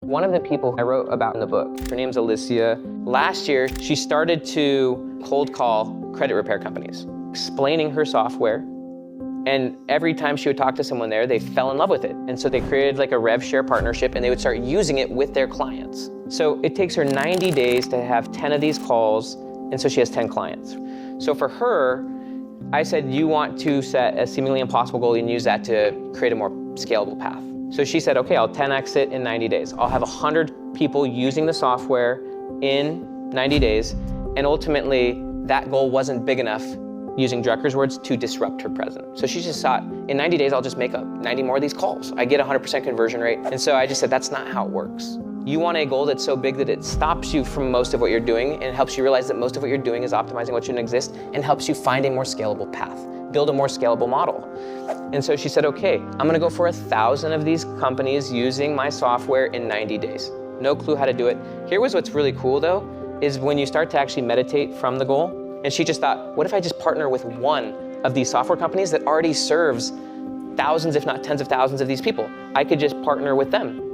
One of the people I wrote about in the book, her name's Alicia. Last year, she started to cold call credit repair companies, explaining her software. And every time she would talk to someone there, they fell in love with it. And so they created like a rev share partnership and they would start using it with their clients. So it takes her 90 days to have 10 of these calls. And so she has 10 clients. So for her, I said, you want to set a seemingly impossible goal and use that to create a more scalable path. So she said, okay, I'll 10x it in 90 days. I'll have 100 people using the software in 90 days. And ultimately, that goal wasn't big enough, using Drucker's words, to disrupt her present. So she just thought, in 90 days, I'll just make up 90 more of these calls. I get 100% conversion rate. And so I just said, that's not how it works. You want a goal that's so big that it stops you from most of what you're doing and helps you realize that most of what you're doing is optimizing what shouldn't exist and helps you find a more scalable path, build a more scalable model. And so she said, okay, I'm gonna go for 1,000 of these companies using my software in 90 days. No clue how to do it. Here was what's really cool though, is when you start to actually meditate from the goal, and she just thought, what if I just partner with one of these software companies that already serves thousands, if not tens of thousands of these people? I could just partner with them.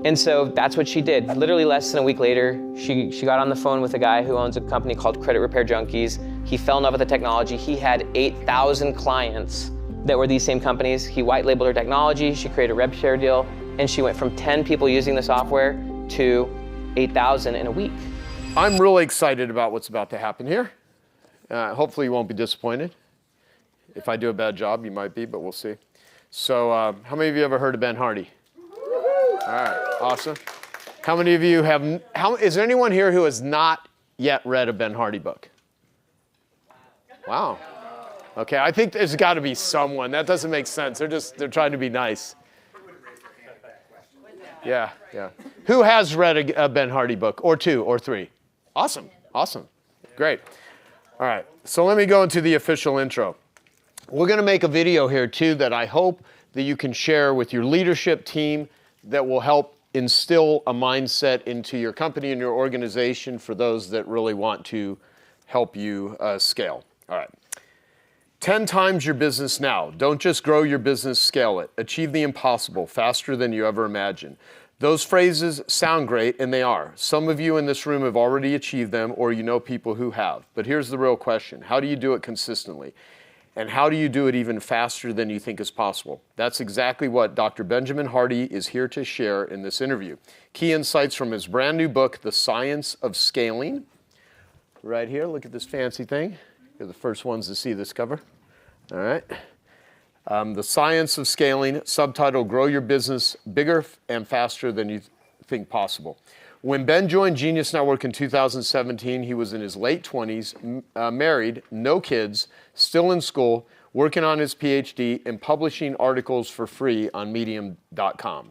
And so that's what she did. Literally less than a week later, she got on the phone with a guy who owns a company called Credit Repair Junkies. He fell in love with the technology. He had 8,000 clients that were these same companies. He white labeled her technology. She created a rev share deal. And she went from 10 people using the software to 8,000 in a week. I'm really excited about what's about to happen here. Hopefully you won't be disappointed. If I do a bad job, you might be, but we'll see. So how many of you ever heard of Ben Hardy? All right, awesome. How many of you have, is there anyone here who has not yet read a Ben Hardy book? Wow. Okay, I think there's got to be someone. That doesn't make sense. They're trying to be nice. Yeah. Who has read a Ben Hardy book, or two, or three? Awesome, great. All right, so let me go into the official intro. We're going to make a video here too that I hope that you can share with your leadership team that will help instill a mindset into your company and your organization for those that really want to help you scale. All right. 10 times your business now. Don't just grow your business, scale it. Achieve the impossible faster than you ever imagined. Those phrases sound great, and they are. Some of you in this room have already achieved them, or you know people who have. But here's the real question. How do you do it consistently? And how do you do it even faster than you think is possible? That's exactly what Dr. Benjamin Hardy is here to share in this interview. Key insights from his brand new book, The Science of Scaling. Right here, look at this fancy thing. You're the first ones to see this cover. All right. The Science of Scaling, subtitle, Grow Your Business Bigger and Faster Than You Think Possible. When Ben joined Genius Network in 2017, he was in his late 20s, married, no kids, still in school, working on his PhD, and publishing articles for free on Medium.com.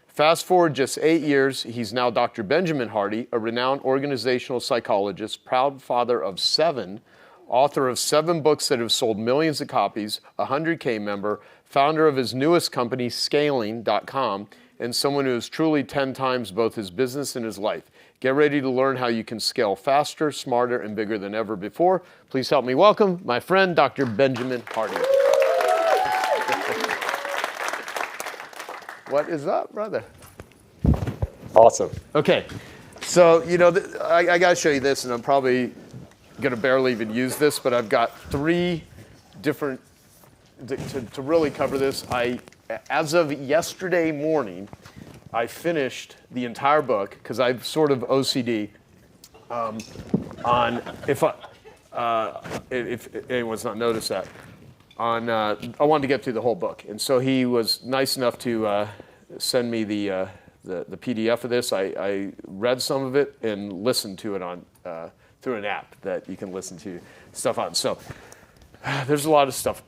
Fast forward just 8 years, he's now Dr. Benjamin Hardy, a renowned organizational psychologist, proud father of 7, author of 7 books that have sold millions of copies, a 100K member, founder of his newest company, Scaling.com, and someone who is truly 10 times both his business and his life. Get ready to learn how you can scale faster, smarter, and bigger than ever before. Please help me welcome my friend, Dr. Benjamin Hardy. What is up, brother? Awesome. Okay, so, I got to show you this, and I'm probably going to barely even use this, but I've got 3 different, to really cover this. As of yesterday morning, I finished the entire book because I've sort of OCD on if anyone's not noticed that. I wanted to get through the whole book, and so he was nice enough to send me the PDF of this. I read some of it and listened to it on through an app that you can listen to stuff on. So. There's a lot of stuff.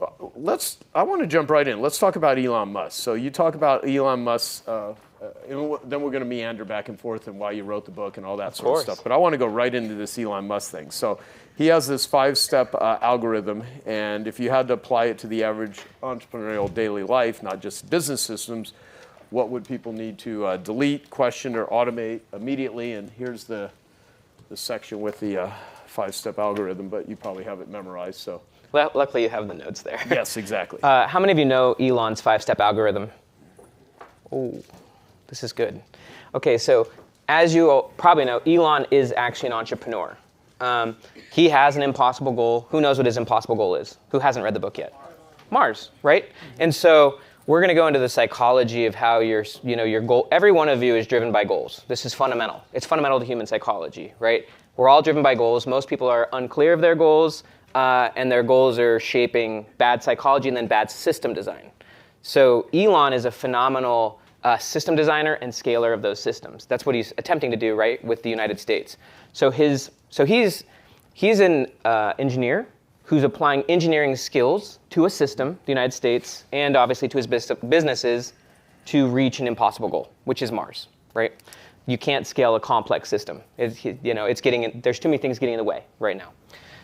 I want to jump right in. Let's talk about Elon Musk. So you talk about Elon Musk, then we're going to meander back and forth and why you wrote the book and all that sort of stuff. But I want to go right into this Elon Musk thing. So he has this 5-step algorithm, and if you had to apply it to the average entrepreneurial daily life, not just business systems, what would people need to delete, question, or automate immediately? And here's the section with the 5-step algorithm, but you probably have it memorized. So. Luckily, you have the notes there. Yes, exactly. How many of you know Elon's 5-step algorithm? Oh, This is good. Okay, so as you probably know, Elon is actually an entrepreneur. He has an impossible goal. Who knows what his impossible goal is? Who hasn't read the book yet? Mars, right? And so we're going to go into the psychology of how your goal. Every one of you is driven by goals. This is fundamental. It's fundamental to human psychology, right? We're all driven by goals. Most people are unclear of their goals, and their goals are shaping bad psychology and then bad system design. So Elon is a phenomenal system designer and scaler of those systems. That's what he's attempting to do, right, with the United States. So he's an engineer who's applying engineering skills to a system, the United States, and obviously to his businesses to reach an impossible goal, which is Mars, right? You can't scale a complex system. There's too many things getting in the way right now.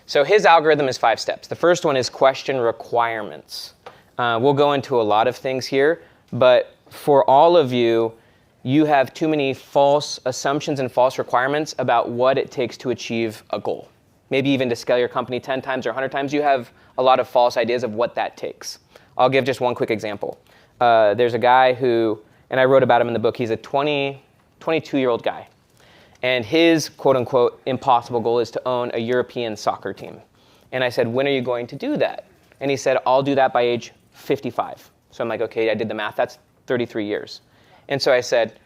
So his algorithm is 5 steps. The first one is question requirements. We'll go into a lot of things here, but for all of you, you have too many false assumptions and false requirements about what it takes to achieve a goal. Maybe even to scale your company 10 times or 100 times, you have a lot of false ideas of what that takes. I'll give just one quick example. There's a guy who, and I wrote about him in the book, he's a 22-year-old guy. And his quote-unquote impossible goal is to own a European soccer team. And I said, when are you going to do that? And he said, I'll do that by age 55. So I'm like, okay, I did the math. That's 33 years. And so I said,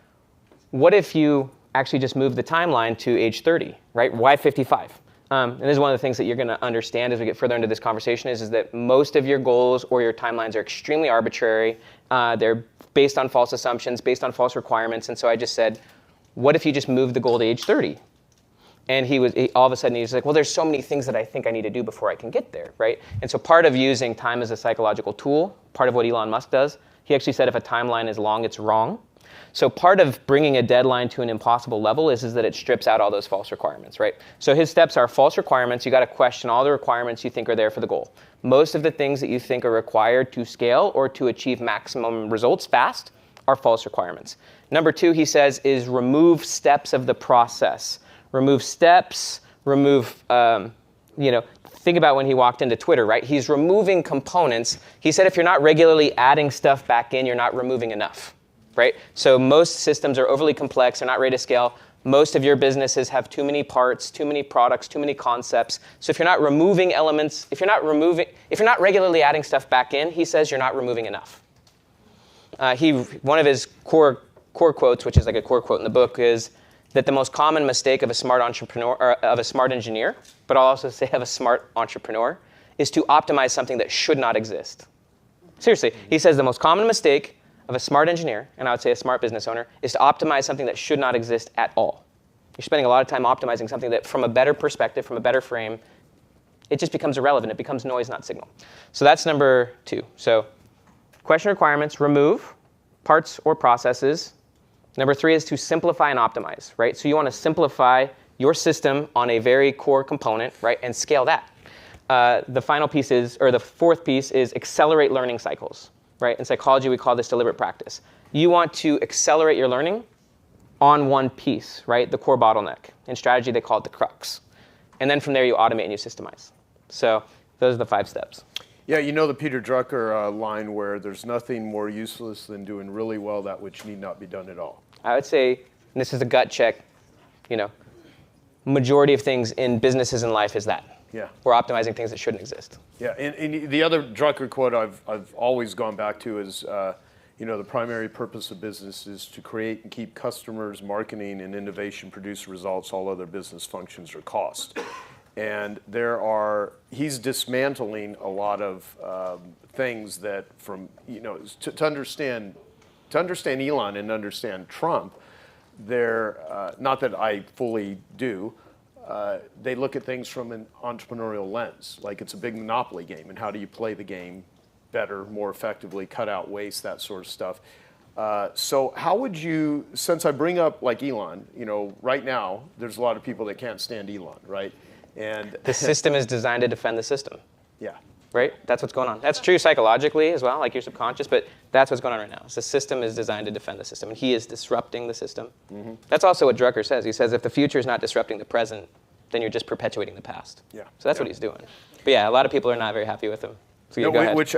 what if you actually just move the timeline to age 30, right? Why 55? And this is one of the things that you're going to understand as we get further into this conversation is that most of your goals or your timelines are extremely arbitrary. They're based on false assumptions, based on false requirements. And so I just said, what if you just move the goal to age 30? And all of a sudden he's like, well, there's so many things that I think I need to do before I can get there, right? And so part of using time as a psychological tool, part of what Elon Musk does, he actually said if a timeline is long, it's wrong. So part of bringing a deadline to an impossible level is that it strips out all those false requirements, right? So his steps are false requirements. You got to question all the requirements you think are there for the goal. Most of the things that you think are required to scale or to achieve maximum results fast are false requirements. Number 2, he says, is remove steps of the process. Remove steps, think about when he walked into Twitter, right? He's removing components. He said if you're not regularly adding stuff back in, you're not removing enough. Right? So most systems are overly complex, they're not ready to scale. Most of your businesses have too many parts, too many products, too many concepts. So if you're not removing elements, if you're not regularly adding stuff back in, he says you're not removing enough. One of his core quotes, which is like a core quote in the book, is that the most common mistake of a smart entrepreneur, or of a smart engineer, but I'll also say of a smart entrepreneur, is to optimize something that should not exist. Seriously, he says the most common mistake of a smart engineer, and I would say a smart business owner, is to optimize something that should not exist at all. You're spending a lot of time optimizing something that from a better perspective, from a better frame, it just becomes irrelevant. It becomes noise, not signal. So that's number 2. So question requirements, remove parts or processes. Number 3 is to simplify and optimize, right? So you want to simplify your system on a very core component, right, and scale that. The final piece is, or the 4th piece is accelerate learning cycles. Right? In psychology, we call this deliberate practice. You want to accelerate your learning on one piece, right? The core bottleneck. In strategy, they call it the crux. And then from there, you automate and you systemize. So those are the 5 steps. Yeah, you know the Peter Drucker line where there's nothing more useless than doing really well that which need not be done at all. I would say, and this is a gut check, majority of things in businesses and life is that. Yeah. We're optimizing things that shouldn't exist. Yeah, and the other Drucker quote I've always gone back to is, the primary purpose of business is to create and keep customers, marketing, and innovation produce results. All other business functions are cost. And he's dismantling a lot of things that to understand Elon and understand Trump, not that I fully do, they look at things from an entrepreneurial lens, like it's a big monopoly game, and how do you play the game better, more effectively, cut out waste, that sort of stuff. So how would you, since I bring up like Elon, right now, there's a lot of people that can't stand Elon, right? And the system is designed to defend the system. Yeah. Right? That's what's going on. That's true psychologically as well, like your subconscious, but that's what's going on right now. So the system is designed to defend the system, and he is disrupting the system. Mm-hmm. That's also what Drucker says. He says if the future is not disrupting the present, then you're just perpetuating the past. Yeah. So that's what he's doing. But yeah, a lot of people are not very happy with him. So go ahead. Which,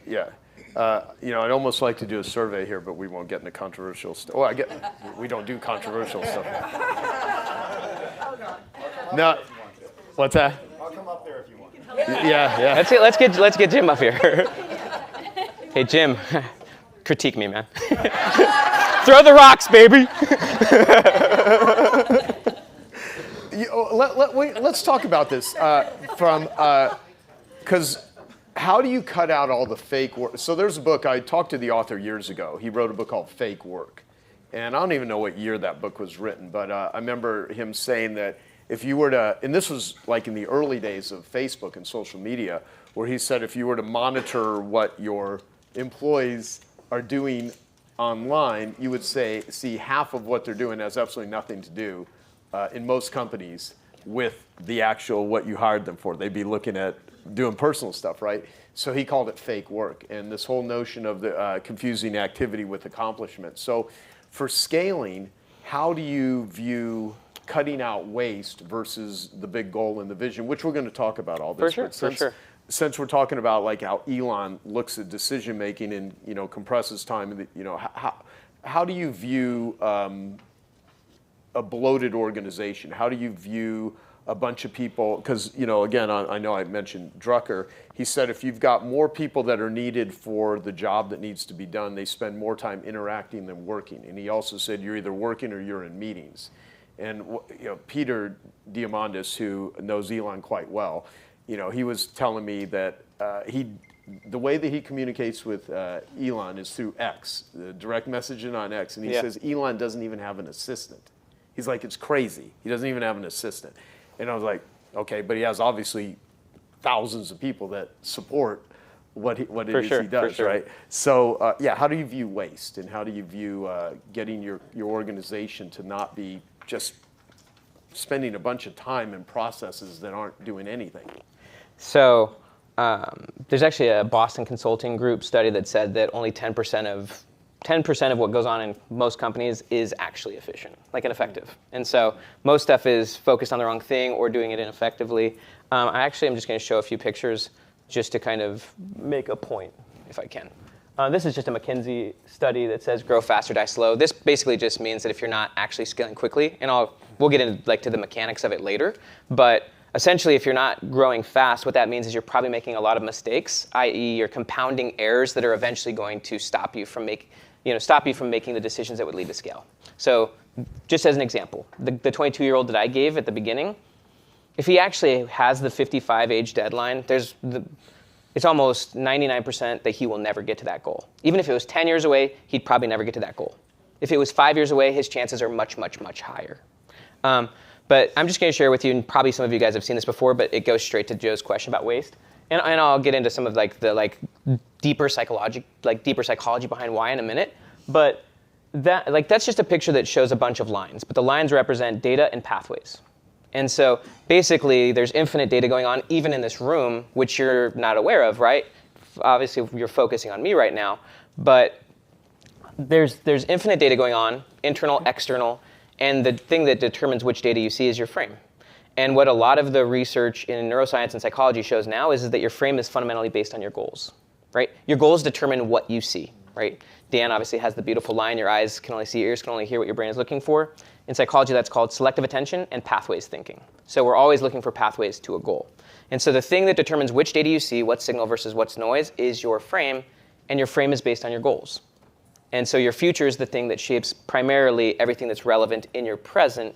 yeah. I'd almost like to do a survey here, but we won't get into controversial stuff. Well, we don't do controversial stuff. No, what's that? I'll come up there if you want. Yeah. Let's get Jim up here. Hey, Jim, critique me, man. Throw the rocks, baby. Let's talk about this because how do you cut out all the fake work? So there's a book, I talked to the author years ago. He wrote a book called Fake Work. And I don't even know what year that book was written, but I remember him saying that if you were to, and this was like in the early days of Facebook and social media, where he said if you were to monitor what your employees are doing online, you would see half of what they're doing has absolutely nothing to do in most companies with the actual what you hired them for. They'd be looking at doing personal stuff, right? So he called it fake work, and this whole notion of the confusing activity with accomplishment. So for scaling, how do you view cutting out waste versus the big goal and the vision, which we're going to talk about all this. For sure. Since we're talking about like how Elon looks at decision making and compresses time, and how do you view a bloated organization? How do you view a bunch of people? Because again, I know I mentioned Drucker. He said if you've got more people that are needed for the job that needs to be done, they spend more time interacting than working. And he also said you're either working or you're in meetings. And Peter Diamandis, who knows Elon quite well, he was telling me that the way that he communicates with Elon is through X, the direct messaging on X. And he says Elon doesn't even have an assistant. He's like, it's crazy. He doesn't even have an assistant. And I was like, okay, but he has obviously thousands of people that support what it is he does, right? So how do you view waste, and how do you view getting your organization to not be just spending a bunch of time in processes that aren't doing anything? So there's actually a Boston Consulting Group study that said that only 10% of what goes on in most companies is actually efficient, like ineffective. And so most stuff is focused on the wrong thing or doing it ineffectively. I'm just going to show a few pictures just to kind of make a point, if I can. This is just a McKinsey study that says grow faster, die slow. This basically just means that if you're not actually scaling quickly, and we'll get into to the mechanics of it later, but essentially if you're not growing fast, what that means is you're probably making a lot of mistakes, i.e. you're compounding errors that are eventually going to stop you from making the decisions that would lead to scale. So just as an example, the 22-year-old that I gave at the beginning, if he actually has the 55 age deadline, it's almost 99% that he will never get to that goal. Even if it was 10 years away, he'd probably never get to that goal. If it was 5 years away, his chances are much, much, much higher. But I'm just going to share with you, and probably some of you guys have seen this before, but it goes straight to Joe's question about waste. And I'll get into some of the deeper psychology behind why in a minute. But that's just a picture that shows a bunch of lines. But the lines represent data and pathways. And so basically, there's infinite data going on, even in this room, which you're not aware of, right? Obviously, you're focusing on me right now. But there's infinite data going on, internal, external. And the thing that determines which data you see is your frame. And what a lot of the research in neuroscience and psychology shows now is that your frame is fundamentally based on your goals, right? Your goals determine what you see, right? Dan obviously has the beautiful line, your eyes can only see, ears can only hear what your brain is looking for. In psychology, that's called selective attention and pathways thinking. So we're always looking for pathways to a goal. And so the thing that determines which data you see, what's signal versus what's noise, is your frame, and your frame is based on your goals. And so your future is the thing that shapes primarily everything that's relevant in your present.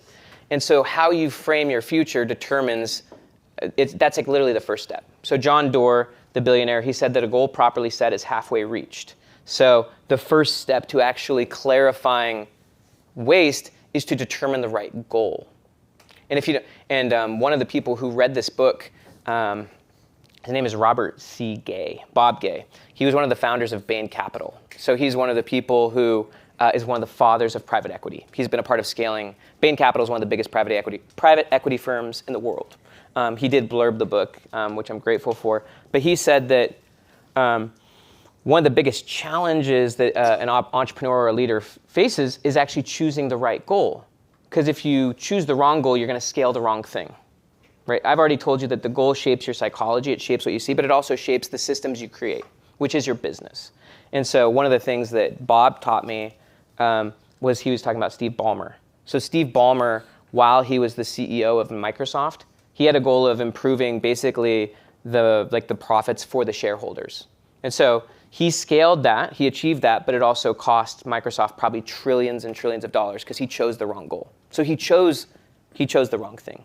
And so how you frame your future determines, that's like literally the first step. So John Doerr, the billionaire, he said that a goal properly set is halfway reached. So the first step to actually clarifying waste is to determine the right goal. And one of the people who read this book, his name is Robert C. Gay, Bob Gay. He was one of the founders of Bain Capital. So he's one of the people who is one of the fathers of private equity. He's been a part of scaling. Bain Capital is one of the biggest private equity firms in the world. He did blurb the book, which I'm grateful for. But he said that one of the biggest challenges that an entrepreneur or a leader faces is actually choosing the right goal. Because if you choose the wrong goal, you're going to scale the wrong thing. Right? I've already told you that the goal shapes your psychology, it shapes what you see, but it also shapes the systems you create, which is your business. And so one of the things that Bob taught me was he was talking about Steve Ballmer. So Steve Ballmer, while he was the CEO of Microsoft, he had a goal of improving basically the profits for the shareholders. And so he scaled that, he achieved that, but it also cost Microsoft probably trillions and trillions of dollars because he chose the wrong goal. So he chose the wrong thing.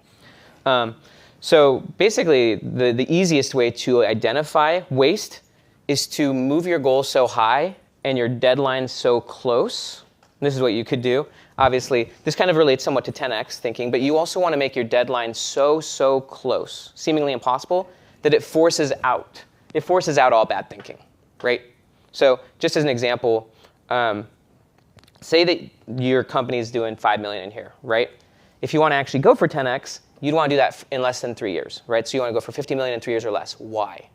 So basically, the easiest way to identify waste is to move your goal so high and your deadline so close. And this is what you could do. Obviously, this kind of relates somewhat to 10x thinking, but you also want to make your deadline so close, seemingly impossible, that it forces out all bad thinking, right? So just as an example, say that your company is doing 5 million in here, right? If you want to actually go for 10x, you'd want to do that in less than 3 years, right? So you want to go for 50 million in 3 years or less. Why?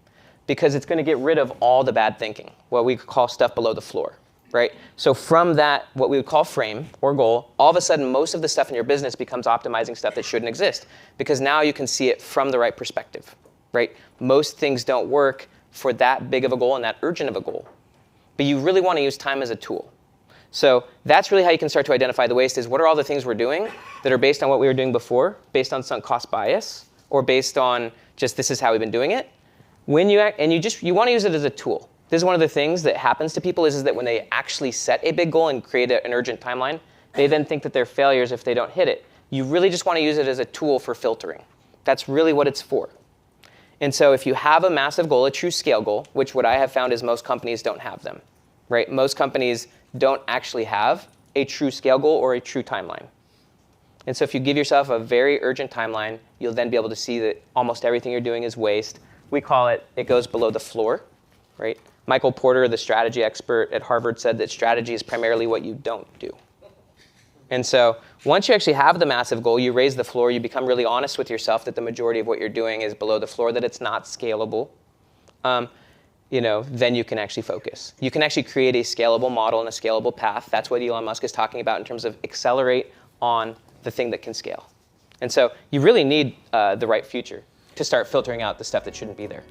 Because it's going to get rid of all the bad thinking, what we call stuff below the floor, right? So from that, what we would call frame or goal, all of a sudden, most of the stuff in your business becomes optimizing stuff that shouldn't exist because now you can see it from the right perspective, right? Most things don't work for that big of a goal and that urgent of a goal, but you really want to use time as a tool. So that's really how you can start to identify the waste is what are all the things we're doing that are based on what we were doing before, based on sunk cost bias, or based on just this is how we've been doing it. When you act, and you want to use it as a tool. This is one of the things that happens to people is that when they actually set a big goal and create an urgent timeline, they then think that they're failures if they don't hit it. You really just want to use it as a tool for filtering. That's really what it's for. And so if you have a massive goal, a true scale goal, which what I have found is most companies don't have them, right? Most companies don't actually have a true scale goal or a true timeline. And so if you give yourself a very urgent timeline, you'll then be able to see that almost everything you're doing is waste. We call it goes below the floor, right? Michael Porter, the strategy expert at Harvard, said that strategy is primarily what you don't do. And so once you actually have the massive goal, you raise the floor, you become really honest with yourself that the majority of what you're doing is below the floor, that it's not scalable. Then you can actually focus. You can actually create a scalable model and a scalable path. That's what Elon Musk is talking about in terms of accelerate on the thing that can scale. And so you really need the right future to start filtering out the stuff that shouldn't be there.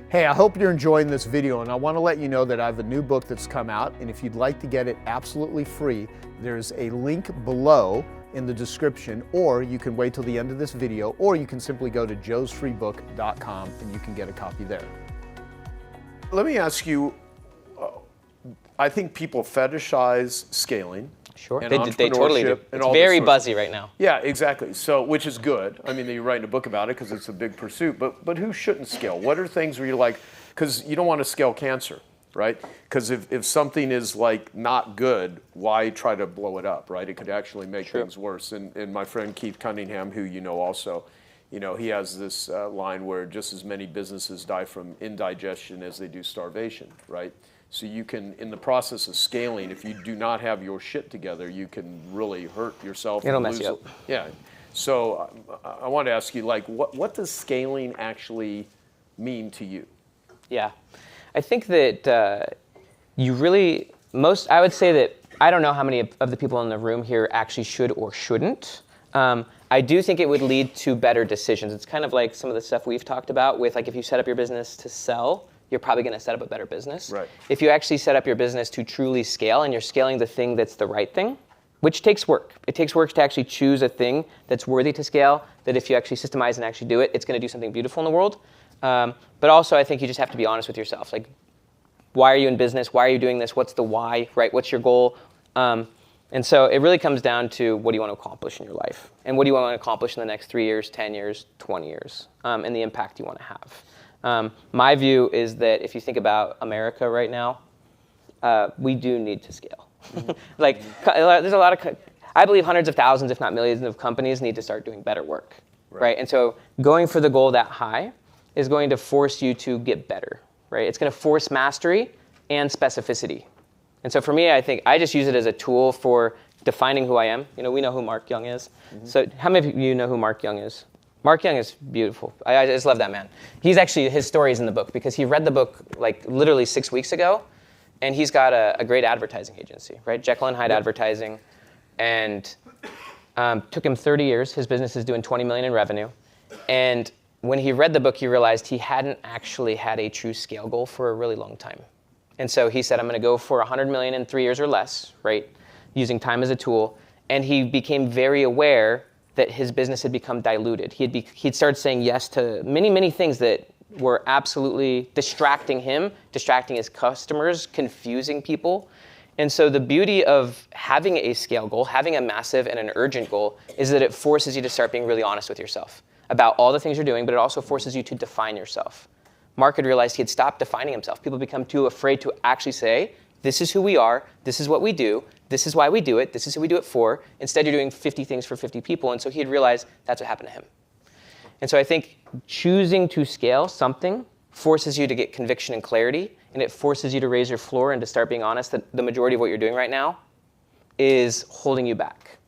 Hey, I hope you're enjoying this video, and I want to let you know that I have a new book that's come out, and if you'd like to get it absolutely free, there's a link below in the description, or you can wait till the end of this video, or you can simply go to joesfreebook.com and you can get a copy there. Let me ask you, I think people fetishize scaling. Sure, they totally do. It's very buzzy right now. Yeah, exactly. So, which is good. I mean, you're writing a book about it because it's a big pursuit. But who shouldn't scale? What are things where you're like, because you don't want to scale cancer, right? Because if something is like not good, why try to blow it up, right? It could actually make things worse. And my friend Keith Cunningham, who you know also, he has this line where just as many businesses die from indigestion as they do starvation, right? So you can, in the process of scaling, if you do not have your shit together, you can really hurt yourself. It'll mess you up. Yeah. So I want to ask you, like, what does scaling actually mean to you? Yeah. I think that I would say that I don't know how many of the people in the room here actually should or shouldn't. I do think it would lead to better decisions. It's kind of like some of the stuff we've talked about with, like, if you set up your business to sell, you're probably going to set up a better business. Right. If you actually set up your business to truly scale and you're scaling the thing that's the right thing, which takes work. It takes work to actually choose a thing that's worthy to scale, that if you actually systemize and actually do it, it's going to do something beautiful in the world. But also, I think you just have to be honest with yourself. Like, why are you in business? Why are you doing this? What's the why, right? What's your goal? And so it really comes down to what do you want to accomplish in your life? And what do you want to accomplish in the next 3 years, 10 years, 20 years, and the impact you want to have. My view is that if you think about America right now, we do need to scale. Like, there's a lot of, I believe hundreds of thousands, if not millions of companies need to start doing better work, right? And so going for the goal that high is going to force you to get better, right? It's going to force mastery and specificity. And so for me, I think I just use it as a tool for defining who I am. We know who Mark Young is. So how many of you know who Mark Young is? Mark Young is beautiful. I just love that man. He's actually, his story is in the book because he read the book like literally 6 weeks ago, and he's got a great advertising agency, right? Jekyll and Hyde Advertising, and took him 30 years. His business is doing 20 million in revenue. And when he read the book, he realized he hadn't actually had a true scale goal for a really long time. And so he said, I'm going to go for 100 million in 3 years or less, right? Using time as a tool. And he became very aware that his business had become diluted. He'd started saying yes to many, many things that were absolutely distracting him, distracting his customers, confusing people. And so the beauty of having a scale goal, having a massive and an urgent goal, is that it forces you to start being really honest with yourself about all the things you're doing, but it also forces you to define yourself. Mark had realized he had stopped defining himself. People become too afraid to actually say, this is who we are, this is what we do, this is why we do it, this is who we do it for. Instead, you're doing 50 things for 50 people. And so he had realized that's what happened to him. And so I think choosing to scale something forces you to get conviction and clarity, and it forces you to raise your floor and to start being honest that the majority of what you're doing right now is holding you back.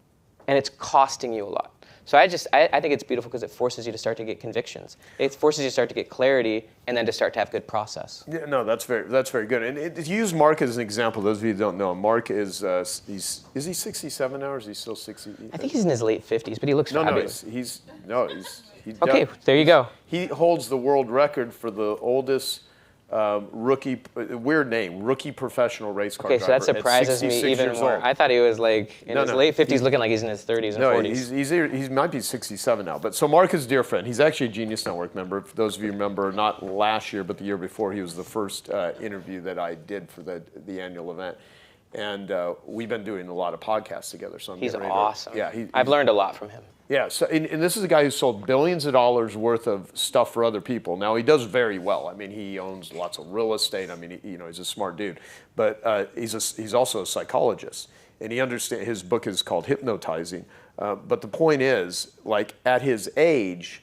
And it's costing you a lot. So I think it's beautiful because it forces you to start to get convictions. It forces you to start to get clarity and then to start to have good process. Yeah, no, that's very good. And to use Mark as an example, those of you who don't know, Mark is he 67 now, or is he still 60? I think he's in his late 50s, but he looks fabulous. He's okay, there you go. He holds the world record for the oldest rookie, weird name, rookie professional race car driver. Okay, so that surprises me even more. I thought he was like in his late 50s, looking like he's in his 30s and 40s. He might be 67 now. But so Mark is a dear friend. He's actually a Genius Network member. For those of you who remember, not last year, but the year before, he was the first interview that I did for the annual event. And we've been doing a lot of podcasts together. So he's awesome. Yeah, I've learned a lot from him. Yeah, so and this is a guy who sold billions of dollars worth of stuff for other people. Now he does very well. I mean, he owns lots of real estate. I mean, he's a smart dude, but he's also a psychologist, and he understands. His book is called Hypnotizing. But the point is, like at his age,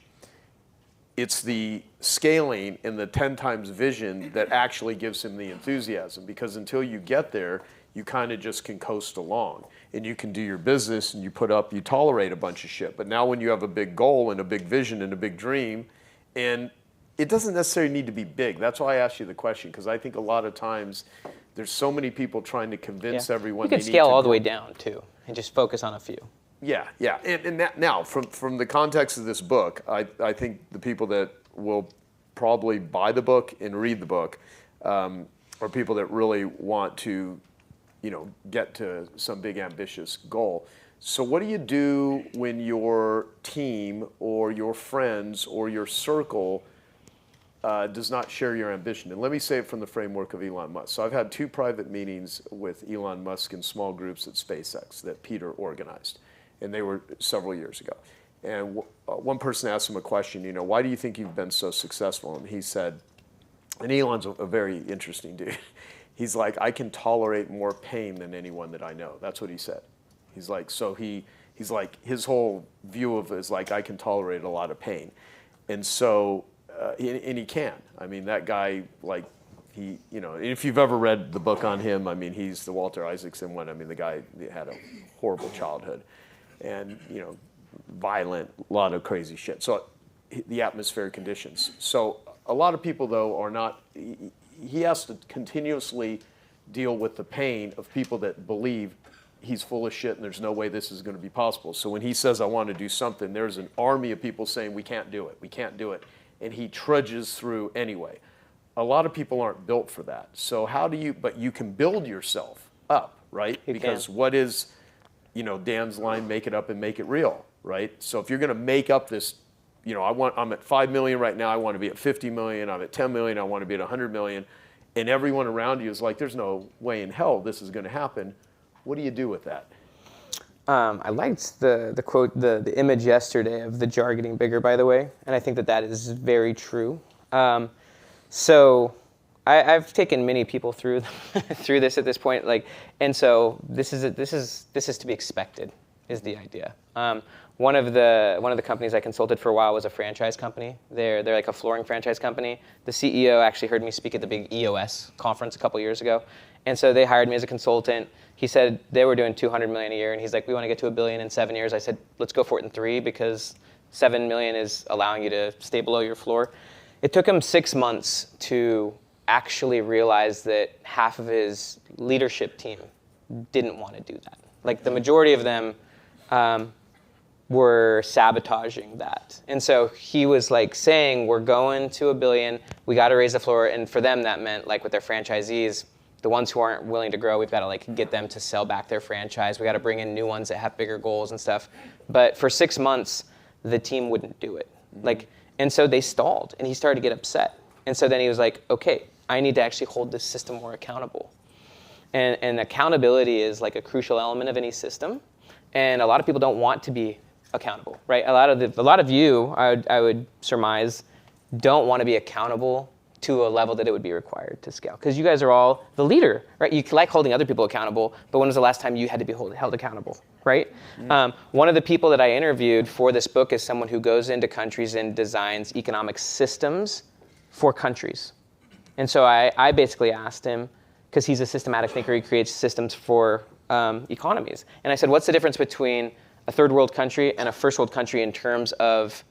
it's the scaling and the 10 times vision that actually gives him the enthusiasm. Because until you get there, you kind of just can coast along. And you can do your business and you tolerate a bunch of shit. But now when you have a big goal and a big vision and a big dream, and it doesn't necessarily need to be big. That's why I asked you the question, because I think a lot of times there's so many people trying to convince everyone they need to. You can scale all the way down too, and just focus on a few. Yeah. And that, now, from the context of this book, I think the people that will probably buy the book and read the book are people that really want to get to some big ambitious goal. So what do you do when your team or your friends or your circle does not share your ambition? And let me say it from the framework of Elon Musk. So I've had 2 private meetings with Elon Musk in small groups at SpaceX that Peter organized. And they were several years ago. And one person asked him a question, why do you think you've been so successful? And he said, and Elon's a very interesting dude. He's like, I can tolerate more pain than anyone that I know. That's what he said. He's like, so he's like, his whole view of it is like, I can tolerate a lot of pain. And so, and he can. I mean, that guy, like, if you've ever read the book on him, I mean, he's the Walter Isaacson one. I mean, the guy had a horrible childhood and, violent, a lot of crazy shit. So the atmospheric conditions. So a lot of people, though, are not, he has to continuously deal with the pain of people that believe he's full of shit and there's no way this is going to be possible. So when he says, I want to do something, there's an army of people saying, we can't do it. And he trudges through anyway. A lot of people aren't built for that. So but you can build yourself up, right? Because what is, Dan's line, make it up and make it real, right? So if you're going to make up this, I'm at 5 million right now, I want to be at 50 million, I'm at 10 million, I want to be at 100 million, and everyone around you is like, there's no way in hell this is going to happen. What do you do with that? I liked the quote, the image yesterday of the jar getting bigger, by the way, and I think that is very true. So I've taken many people through through this at this point, and so this is to be expected, is the idea. One of the companies I consulted for a while was a franchise company. They're like a flooring franchise company. The CEO actually heard me speak at the big EOS conference a couple years ago, and so they hired me as a consultant. He said they were doing $200 million a year, and he's like, we want to get to $1 billion in 7 years. I said, let's go for it in 3 because $7 million is allowing you to stay below your floor. It took him 6 months to actually realize that half of his leadership team didn't want to do that. Like the majority of them were sabotaging that. And so he was like saying, we're going to $1 billion, we got to raise the floor. And for them, that meant like with their franchisees, The ones who aren't willing to grow, we've got to like get them to sell back their franchise. We got to bring in new ones that have bigger goals and stuff. But for 6 months, the team wouldn't do it. And so they stalled, and he started to get upset. And so then he was like, okay, I need to actually hold this system more accountable. And accountability is like a crucial element of any system. And a lot of people don't want to be accountable, right? A lot of you, I would surmise, don't want to be accountable to a level that it would be required to scale. Because you guys are all the leader, right? You like holding other people accountable, but when was the last time you had to be held accountable, right? One of the people that I interviewed for this book is someone who goes into countries and designs economic systems for countries. And so I basically asked him, because he's a systematic thinker, he creates systems for economies. And I said, what's the difference between a third world country and a first world country in terms of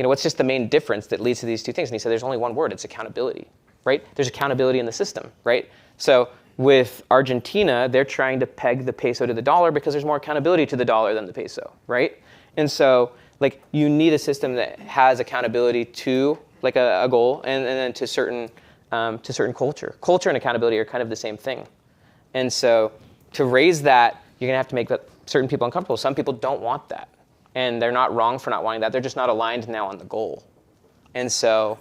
what's just the main difference that leads to these two things? And he said, there's only one word, it's accountability, right? There's accountability in the system, right? So with Argentina, they're trying to peg the peso to the dollar because there's more accountability to the dollar than the peso, right? And so like you need a system that has accountability to like a goal and then to certain culture. Culture and accountability are kind of the same thing. And so to raise that, you're gonna have to make certain people uncomfortable. Some people don't want that. And they're not wrong for not wanting that. They're just not aligned now on the goal. And so,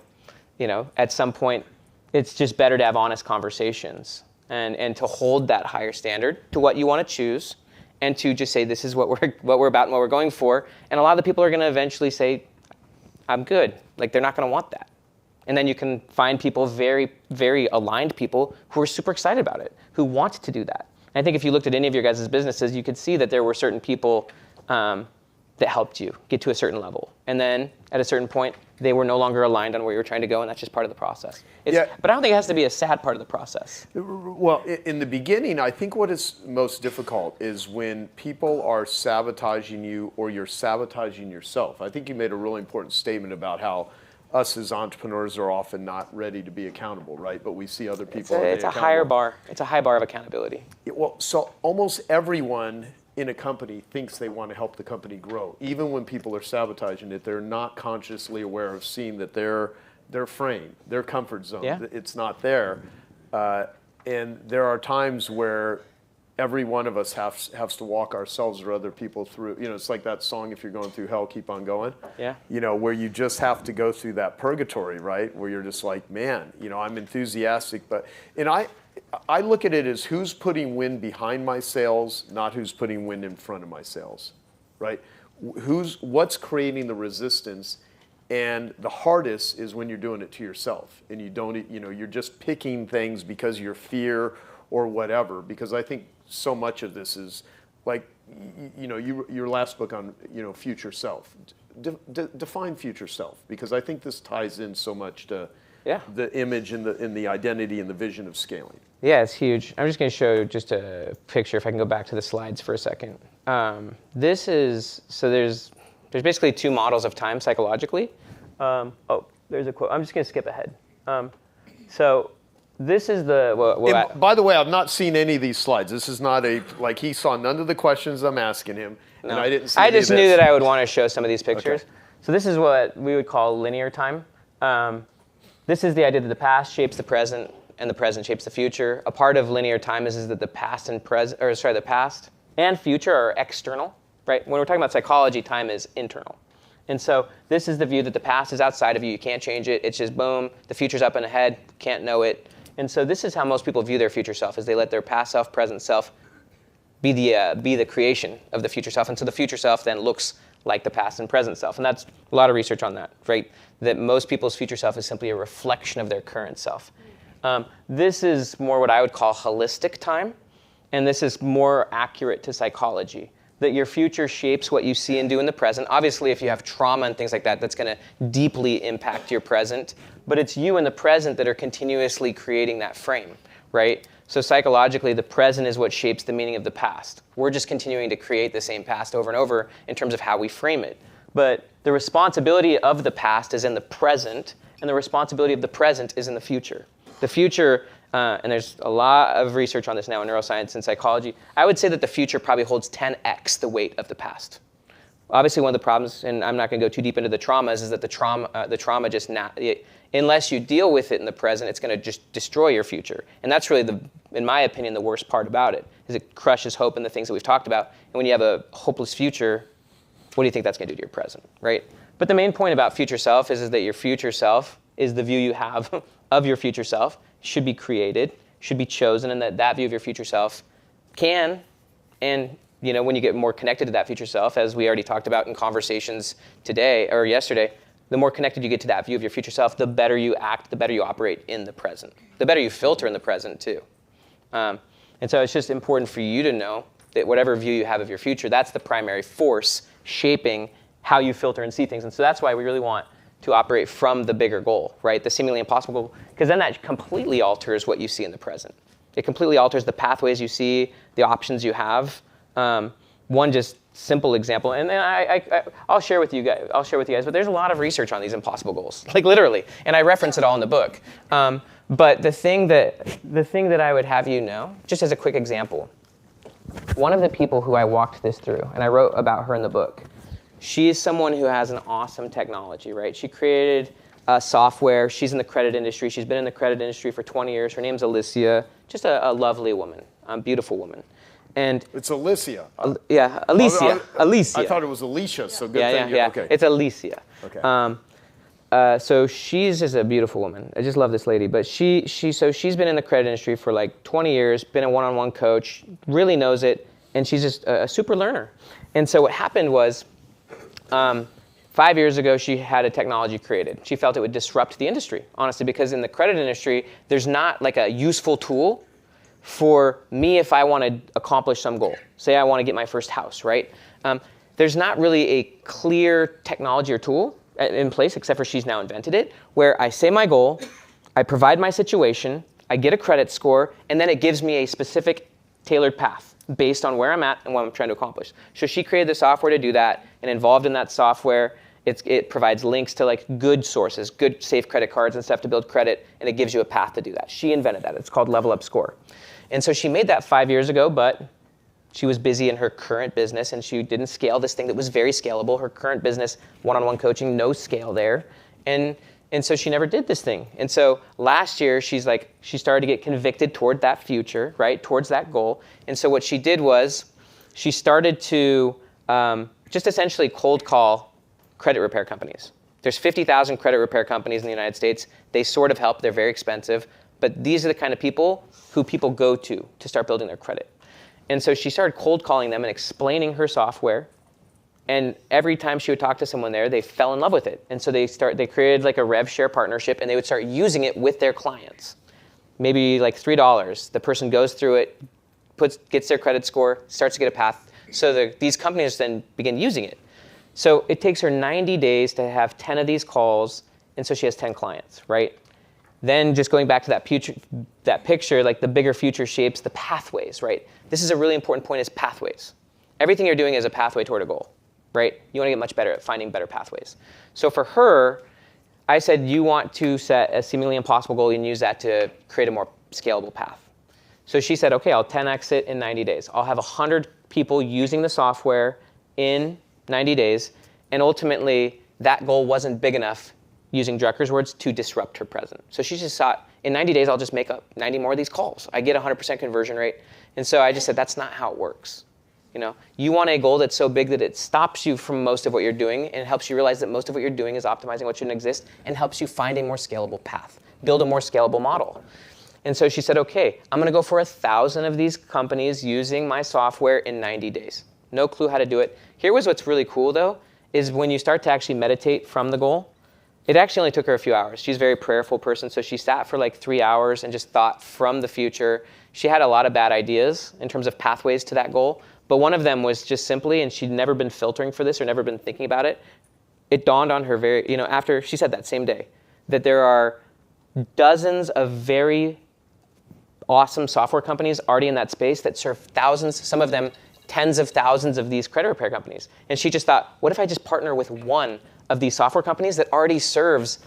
at some point, it's just better to have honest conversations and to hold that higher standard to what you want to choose and to just say, this is what we're about and what we're going for. And a lot of the people are going to eventually say, I'm good. Like, they're not going to want that. And then you can find people, very, very aligned people who are super excited about it, who want to do that. And I think if you looked at any of your guys' businesses, you could see that there were certain people that helped you get to a certain level. And then at a certain point, they were no longer aligned on where you were trying to go, and that's just part of the process. But I don't think it has to be a sad part of the process. Well, in the beginning, I think what is most difficult is when people are sabotaging you or you're sabotaging yourself. I think you made a really important statement about how us as entrepreneurs are often not ready to be accountable, right? But we see other people. It's a higher bar. It's a high bar of accountability. So almost everyone in a company thinks they want to help the company grow. Even when people are sabotaging it, they're not consciously aware of seeing that their frame, their comfort zone, it's not there. And there are times where every one of us has to walk ourselves or other people through. It's like that song, if you're going through hell, keep on going. Yeah. Where you just have to go through that purgatory, right? Where you're just like, man, I'm enthusiastic, and I look at it as who's putting wind behind my sails, not who's putting wind in front of my sails, right? What's creating the resistance, and the hardest is when you're doing it to yourself, and you don't, you're just picking things because of your fear or whatever. Because I think so much of this is like, your last book on, future self. Define future self, because I think this ties in so much to the image and the identity and the vision of scaling. Yeah, it's huge. I'm just going to show just a picture, if I can go back to the slides for a second. There's basically two models of time psychologically. There's a quote. I'm just going to skip ahead. So this is the... by the way, I've not seen any of these slides. This is not he saw none of the questions I'm asking him, and I didn't see I just knew that I would want to show some of these pictures. Okay. So this is what we would call linear time. This is the idea that the past shapes the present, and the present shapes the future. A part of linear time is that the past and future are external, right? When we're talking about psychology, time is internal. And so this is the view that the past is outside of you. You can't change it. It's just boom. The future's up and ahead. Can't know it. And so this is how most people view their future self, is they let their past self, present self be the creation of the future self. And so the future self then looks like the past and present self. And that's a lot of research on that, right? That most people's future self is simply a reflection of their current self. This is more what I would call holistic time, and this is more accurate to psychology, that your future shapes what you see and do in the present. Obviously, if you have trauma and things like that, that's going to deeply impact your present, but it's you in the present that are continuously creating that frame, right? So psychologically, the present is what shapes the meaning of the past. We're just continuing to create the same past over and over in terms of how we frame it. But the responsibility of the past is in the present, and the responsibility of the present is in the future. The future, and there's a lot of research on this now in neuroscience and psychology, I would say that the future probably holds 10x the weight of the past. Obviously, one of the problems, and I'm not going to go too deep into the traumas, is that the trauma just unless you deal with it in the present, it's going to just destroy your future. And that's really, in my opinion, the worst part about it, is it crushes hope in the things that we've talked about. And when you have a hopeless future, what do you think that's going to do to your present, right? But the main point about future self is that your future self is the view you have of your future self, should be created, should be chosen, and that view of your future self can, and when you get more connected to that future self, as we already talked about in conversations today or yesterday, the more connected you get to that view of your future self, the better you act, the better you operate in the present, the better you filter in the present too. And so it's just important for you to know that whatever view you have of your future, that's the primary force shaping how you filter and see things. And so that's why we really want to operate from the bigger goal, right? The seemingly impossible goal, because then that completely alters what you see in the present. It completely alters the pathways you see, the options you have. One just simple example, and I'll share with you guys. But there's a lot of research on these impossible goals, like literally, and I reference it all in the book. But the thing that I would have you know, just as a quick example, one of the people who I walked this through, and I wrote about her in the book, she is someone who has an awesome technology, right? She created software. She's in the credit industry. She's been in the credit industry for 20 years. Her name's Alicia, just a lovely woman, beautiful woman. And it's Alicia. Yeah, Alicia. Alicia. I thought it was Alicia, so good thing. Yeah. Okay. It's Alicia. Okay. So she's just a beautiful woman. I just love this lady. But she's been in the credit industry for like 20 years, been a one-on-one coach, really knows it, and she's just a super learner. And so what happened was, 5 years ago, she had a technology created. She felt it would disrupt the industry, honestly, because in the credit industry, there's not like a useful tool for me if I want to accomplish some goal. Say I want to get my first house, right? There's not really a clear technology or tool in place, except for she's now invented it, where I say my goal, I provide my situation, I get a credit score, and then it gives me a specific tailored path based on where I'm at and what I'm trying to accomplish. So she created the software to do that, and involved in that software, it provides links to like good sources, good safe credit cards and stuff to build credit, and it gives you a path to do that. She invented that. It's called Level Up Score. And so she made that 5 years ago, but she was busy in her current business, and she didn't scale this thing that was very scalable. Her current business, one-on-one coaching, no scale there. And so she never did this thing. And so last year, she started to get convicted toward that future, right, towards that goal. And so what she did was she started to just essentially cold call credit repair companies. There's 50,000 credit repair companies in the United States. They sort of help. They're very expensive. But these are the kind of people who people go to start building their credit. And so she started cold calling them and explaining her software. And every time she would talk to someone there, they fell in love with it. And so they created like a rev share partnership, and they would start using it with their clients. Maybe like $3. The person goes through it, gets their credit score, starts to get a path. So these companies then begin using it. So it takes her 90 days to have 10 of these calls, and so she has 10 clients, right? Then just going back to that picture, like the bigger future shapes the pathways, right? This is a really important point, is pathways. Everything you're doing is a pathway toward a goal, right? You want to get much better at finding better pathways. So for her, I said you want to set a seemingly impossible goal and use that to create a more scalable path. So she said, okay, I'll 10x it in 90 days. I'll have 100 people using the software in 90 days, and ultimately that goal wasn't big enough, using Drucker's words, to disrupt her present. So she just thought, in 90 days, I'll just make up 90 more of these calls. I get 100% conversion rate. And so I just said, that's not how it works. You want a goal that's so big that it stops you from most of what you're doing, and helps you realize that most of what you're doing is optimizing what shouldn't exist, and helps you find a more scalable path, build a more scalable model. And so she said, okay, I'm going to go for 1,000 of these companies using my software in 90 days. No clue how to do it. Here was what's really cool, though, is when you start to actually meditate from the goal, it actually only took her a few hours. She's a very prayerful person, so she sat for like 3 hours and just thought from the future. She had a lot of bad ideas in terms of pathways to that goal, but one of them was just simply, and she'd never been filtering for this or never been thinking about it, it dawned on her after she said that same day, that there are dozens of very awesome software companies already in that space that serve thousands, some of them tens of thousands of these credit repair companies. And she just thought, what if I just partner with one of these software companies that already serves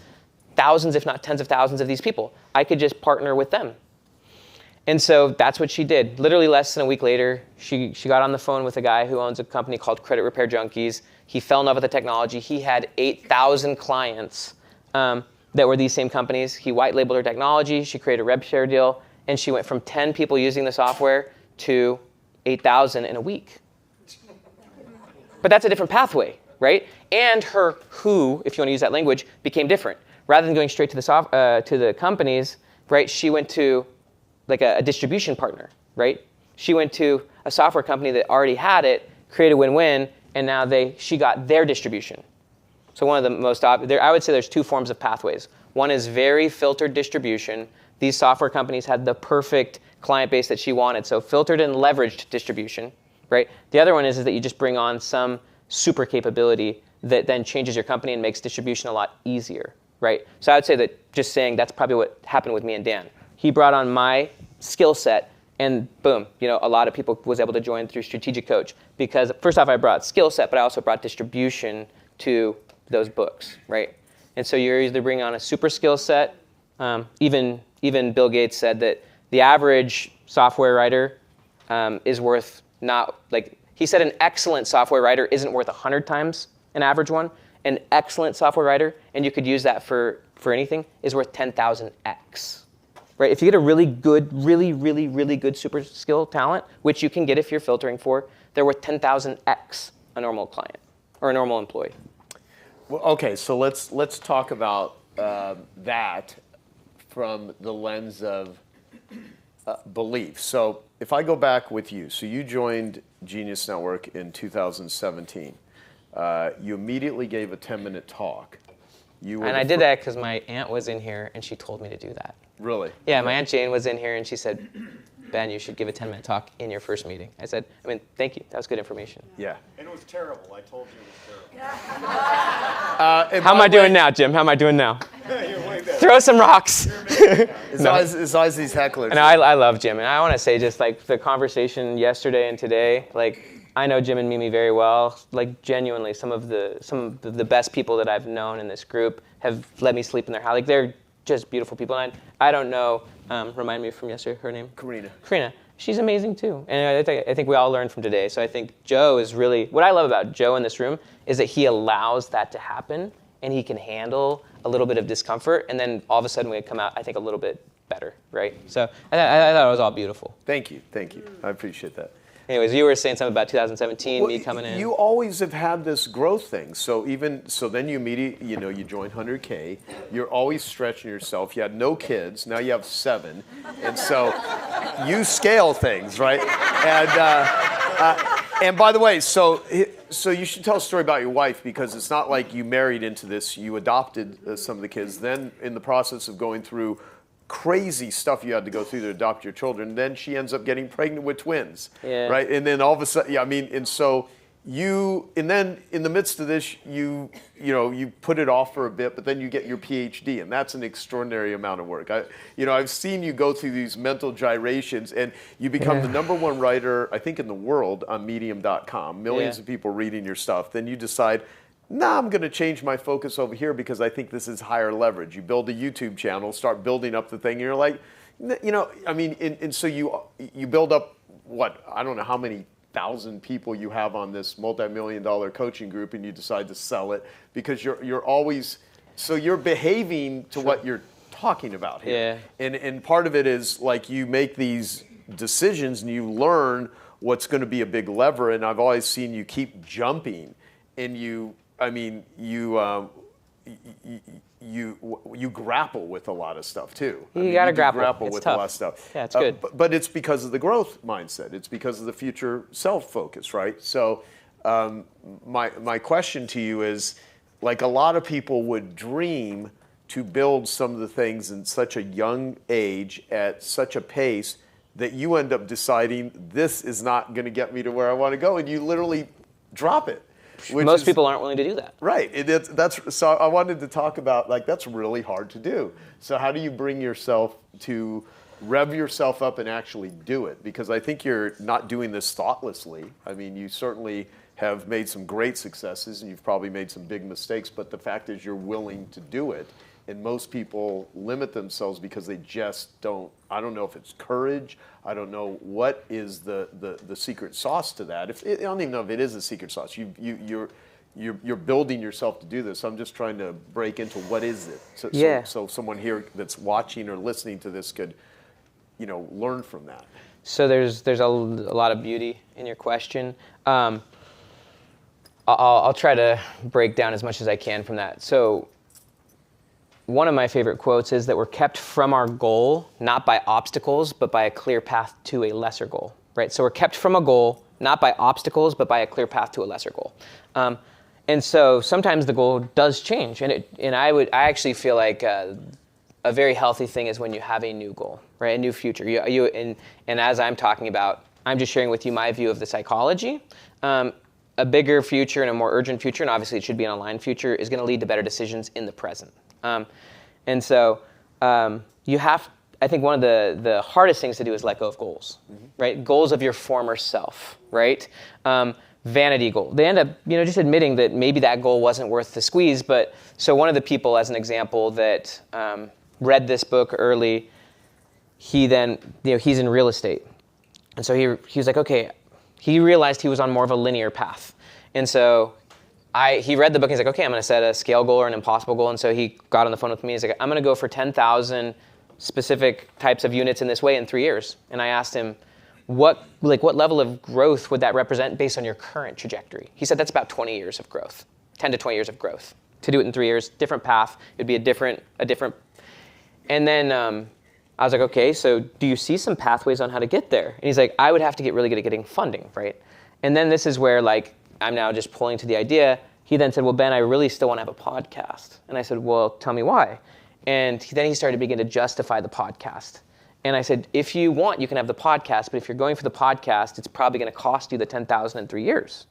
thousands, if not tens of thousands of these people? I could just partner with them. And so that's what she did. Literally less than a week later, she got on the phone with a guy who owns a company called Credit Repair Junkies. He fell in love with the technology. He had 8,000 clients that were these same companies. He white labeled her technology. She created a rev share deal. And she went from 10 people using the software to 8,000 in a week. But that's a different pathway, right? And her who, if you want to use that language, became different. Rather than going straight to the companies, right? She went to like a distribution partner, right? She went to a software company that already had it, created a win-win, and now she got their distribution. So one of the most obvious, I would say there's two forms of pathways. One is very filtered distribution. These software companies had the perfect client base that she wanted, so filtered and leveraged distribution, right? The other one is that you just bring on some super capability that then changes your company and makes distribution a lot easier, right? So I would say that just saying that's probably what happened with me and Dan. He brought on my skill set, and boom, a lot of people was able to join through Strategic Coach because first off, I brought skill set, but I also brought distribution to those books, right? And so you're either bringing on a super skill set. Even Bill Gates said that the average software writer is worth he said an excellent software writer isn't worth 100 times an average one. An excellent software writer, and you could use that for anything, is worth 10,000x. Right? If you get a really good, really, really, really good super skill talent, which you can get if you're filtering for, they're worth 10,000x a normal client or a normal employee. Well, okay, so let's talk about that from the lens of belief. So if I go back with you, so you joined Genius Network in 2017. You immediately gave a 10-minute talk. And I did that because my aunt was in here and she told me to do that. Really? Yeah, my Aunt Jane was in here and she said, Ben, you should give a 10-minute talk in your first meeting. I said, thank you. That was good information. Yeah. And it was terrible. I told you it was terrible. How am I doing now, Jim? How am I doing now? You're way better. Throw some rocks. As eyes these hecklers. And I love Jim. And I want to say just like the conversation yesterday and today, I know Jim and Mimi very well. Genuinely, some of the best people that I've known in this group have let me sleep in their house. They're just beautiful people. And I don't know. Remind me from yesterday. Her name? Karina. She's amazing too. And I think we all learned from today. So I think Joe is really what I love about Joe in this room is that he allows that to happen and he can handle a little bit of discomfort. And then all of a sudden we come out, I think, a little bit better, right? So I thought it was all beautiful. Thank you. I appreciate that. Anyways, you were saying something about 2017, me coming in. You always have had this growth thing. So then you immediately, you joined 100K. You're always stretching yourself. You had no kids. Now you have 7. And so you scale things, right? And by the way, so you should tell a story about your wife because it's not like you married into this. You adopted some of the kids. Then in the process of going through crazy stuff you had to go through to adopt your children. Then she ends up getting pregnant with twins, right? And then all of a sudden, and so and then in the midst of this, you put it off for a bit, but then you get your PhD, and that's an extraordinary amount of work. I've seen you go through these mental gyrations, and you become the #1 writer, I think, in the world on Medium.com. Millions of people reading your stuff. Then you decide, I'm going to change my focus over here because I think this is higher leverage. You build a YouTube channel, start building up the thing, and you're like, and so you build up I don't know how many thousand people you have on this multi-million-dollar coaching group, and you decide to sell it because you're always, so you're behaving to what you're talking about here. Yeah. And part of it is you make these decisions and you learn what's going to be a big lever, and I've always seen you keep jumping, and you grapple with a lot of stuff too. You got to grapple it's with tough. a lot of stuff. Yeah, it's good. But it's because of the growth mindset. It's because of the future self focus, right? So my question to you is, a lot of people would dream to build some of the things in such a young age at such a pace that you end up deciding this is not going to get me to where I want to go, and you literally drop it. Most people aren't willing to do that. Right. So I wanted to talk about, that's really hard to do. So how do you bring yourself to rev yourself up and actually do it? Because I think you're not doing this thoughtlessly. You certainly have made some great successes, and you've probably made some big mistakes, but the fact is you're willing to do it. And most people limit themselves because they just don't. I don't know if it's courage. I don't know what is the secret sauce to that. I don't even know if it is a secret sauce. You're building yourself to do this. I'm just trying to break into what is it. So someone here that's watching or listening to this could, learn from that. So there's a lot of beauty in your question. I'll try to break down as much as I can from that. So one of my favorite quotes is that we're kept from our goal, not by obstacles, but by a clear path to a lesser goal, right? So we're kept from a goal, not by obstacles, but by a clear path to a lesser goal. And so sometimes the goal does change. And I actually feel like a very healthy thing is when you have a new goal, right? A new future. And as I'm talking about, I'm just sharing with you my view of the psychology. A bigger future and a more urgent future, and obviously it should be an aligned future, is going to lead to better decisions in the present. And so you have, I think one of the hardest things to do is let go of goals, right? Goals of your former self, right? Vanity goal. They end up, just admitting that maybe that goal wasn't worth the squeeze. But so one of the people, as an example, that read this book early, he then, he's in real estate. And so he was like, okay, he realized he was on more of a linear path. And so he read the book and he's like, okay, I'm going to set a scale goal or an impossible goal. And so he got on the phone with me. He's like, I'm going to go for 10,000 specific types of units in this way in 3 years. And I asked him, what level of growth would that represent based on your current trajectory? He said, that's about 20 years of growth, 10 to 20 years of growth. To do it in 3 years, different path. It'd be a different. And then I was like, okay, so do you see some pathways on how to get there? And he's like, I would have to get really good at getting funding, right? And then this is where I'm now just pulling to the idea. He then said, well, Ben, I really still want to have a podcast. And I said, well, tell me why. And then he started to begin to justify the podcast. And I said, if you want, you can have the podcast, but if you're going for the podcast, it's probably going to cost you the 10,000 in 3 years.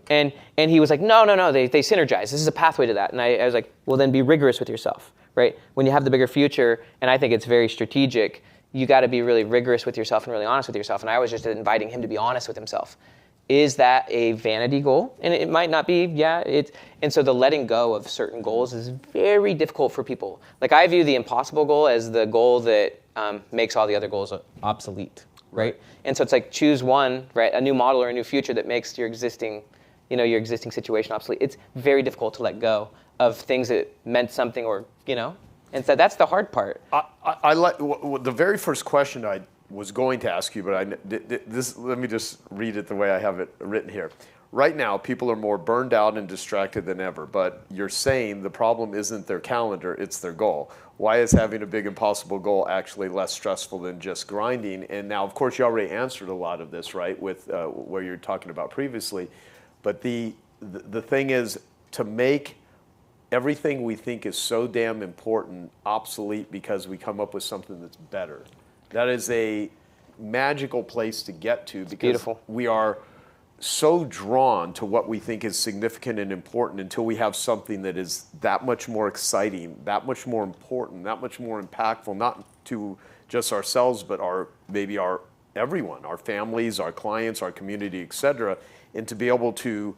And he was like, no, they synergize. This is a pathway to that. And I was like, well, then be rigorous with yourself, right? When you have the bigger future, and I think it's very strategic, you got to be really rigorous with yourself and really honest with yourself. And I was just inviting him to be honest with himself. Is that a vanity goal? And it might not be, and so the letting go of certain goals is very difficult for people. Like I view the impossible goal as the goal that makes all the other goals obsolete, right? And so it's like choose one, right? A new model or a new future that makes your existing situation obsolete. It's very difficult to let go of things that meant something or, and so that's the hard part. I like the very first question I was going to ask you, but let me just read it the way I have it written here. Right now, people are more burned out and distracted than ever, but you're saying the problem isn't their calendar, it's their goal. Why is having a big impossible goal actually less stressful than just grinding? And now, of course, you already answered a lot of this, right, with where you're talking about previously. But the thing is to make everything we think is so damn important obsolete because we come up with something that's better. That is a magical place to get to because we are so drawn to what we think is significant and important until we have something that is that much more exciting, that much more important, that much more impactful, not to just ourselves, but maybe everyone, our families, our clients, our community, etc. And to be able to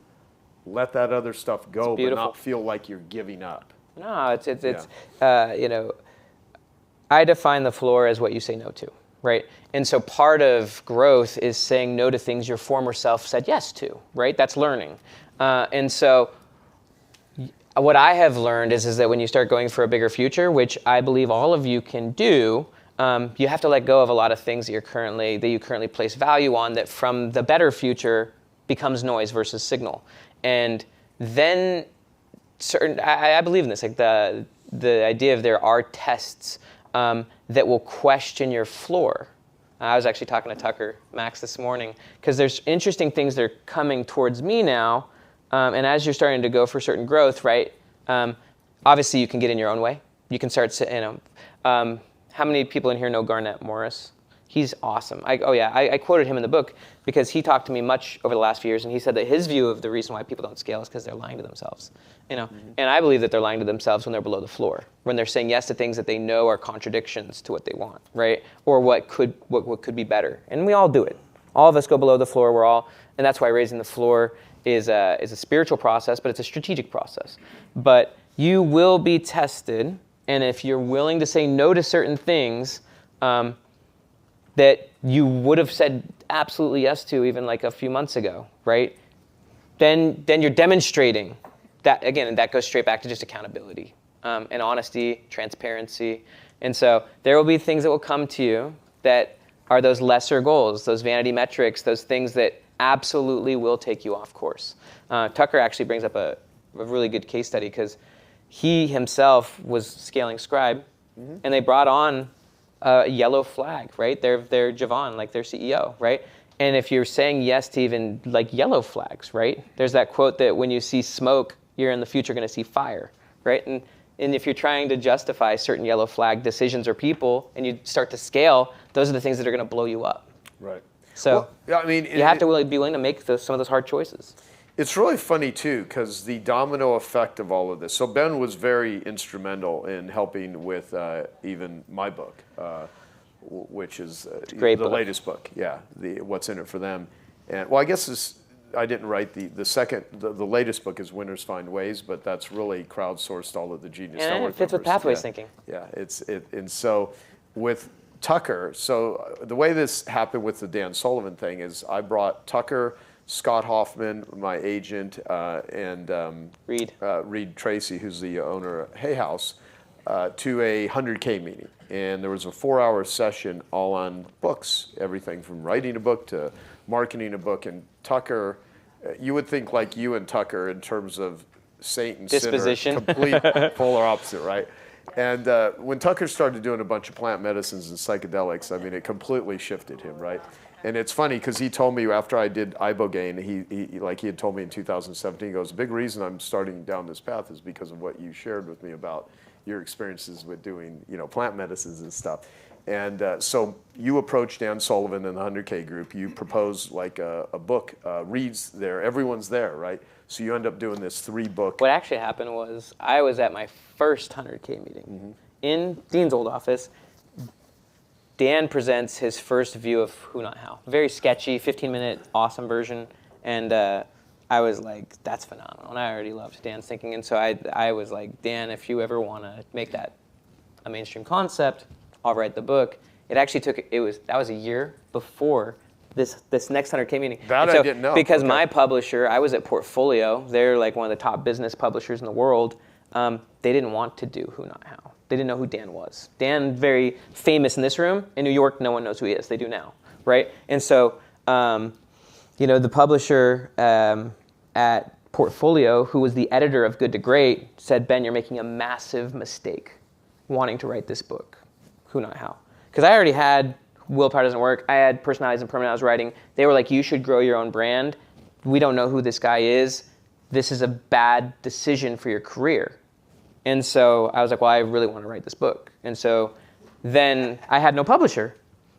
let that other stuff go, but not feel like you're giving up. No, I define the floor as what you say no to, right? And so part of growth is saying no to things your former self said yes to, right? That's learning. And so what I have learned is that when you start going for a bigger future, which I believe all of you can do, you have to let go of a lot of things that you currently place value on that from the better future becomes noise versus signal. And then I believe in this, like the idea of there are tests that will question your floor. I was actually talking to Tucker Max this morning because there's interesting things that are coming towards me now. And as you're starting to go for certain growth, right? Obviously, you can get in your own way. You can start, how many people in here know Garnett Morris? He's awesome. I quoted him in the book because he talked to me much over the last few years, and he said that his view of the reason why people don't scale is because they're lying to themselves. And I believe that they're lying to themselves when they're below the floor, when they're saying yes to things that they know are contradictions to what they want, right? Or what could be better. And we all do it. All of us go below the floor. And that's why raising the floor is a spiritual process, but it's a strategic process. But you will be tested, and if you're willing to say no to certain things that you would have said absolutely yes to even like a few months ago, right? Then you're demonstrating that, again, and that goes straight back to just accountability and honesty, transparency. And so there will be things that will come to you that are those lesser goals, those vanity metrics, those things that absolutely will take you off course. Tucker actually brings up a really good case study because he himself was scaling Scribe, and they brought on a yellow flag, right? They're Javon, like their CEO, right? And if you're saying yes to even like yellow flags, right? There's that quote that when you see smoke, you're in the future going to see fire, right? And if you're trying to justify certain yellow flag decisions or people, and you start to scale, those are the things that are going to blow you up. Right. So well, I mean, you have to really be willing to make some of those hard choices. It's really funny, too, because the domino effect of all of this. So Ben was very instrumental in helping with even my book, which is the latest book. Yeah, What's in It for Them. And well, I guess I didn't write the latest book is Winners Find Ways, but that's really crowdsourced all of the Genius Network. And it fits with Pathways thinking. Yeah, and so with Tucker, so the way this happened with the Dan Sullivan thing is I brought Tucker, Scott Hoffman, my agent, and Reed Tracy, who's the owner of Hay House, to a 100K meeting. And there was a 4-hour session all on books, everything from writing a book to marketing a book. And Tucker, you would think like you and Tucker in terms of saint and disposition, sinner, complete polar opposite, right? And when Tucker started doing a bunch of plant medicines and psychedelics, I mean, it completely shifted him, right? And it's funny because he told me after I did Ibogaine, he had told me in 2017, he goes, the big reason I'm starting down this path is because of what you shared with me about your experiences with doing, plant medicines and stuff. And so you approached Dan Sullivan in the 100K group. You proposed like a book. Reed's there. Everyone's there, right? So you end up doing this 3-book. What actually happened was I was at my first 100K meeting in Dean's old office. Dan presents his first view of Who Not How. Very sketchy, 15-minute awesome version. And I was like, that's phenomenal. And I already loved Dan's thinking. And so I was like, Dan, if you ever want to make that a mainstream concept, I'll write the book. It actually that was a year before this next 100K meeting. That I didn't know. Because my publisher, I was at Portfolio. They're like one of the top business publishers in the world. They didn't want to do Who Not How. They didn't know who Dan was. Dan, very famous in this room. In New York, no one knows who he is. They do now, right? And so, the publisher at Portfolio, who was the editor of Good to Great, said, Ben, you're making a massive mistake wanting to write this book, Who Not How. Because I already had Willpower Doesn't Work. I had Personalities and Permanent I was writing. They were like, you should grow your own brand. We don't know who this guy is. This is a bad decision for your career. And so I was like, well, I really want to write this book. And so then I had no publisher.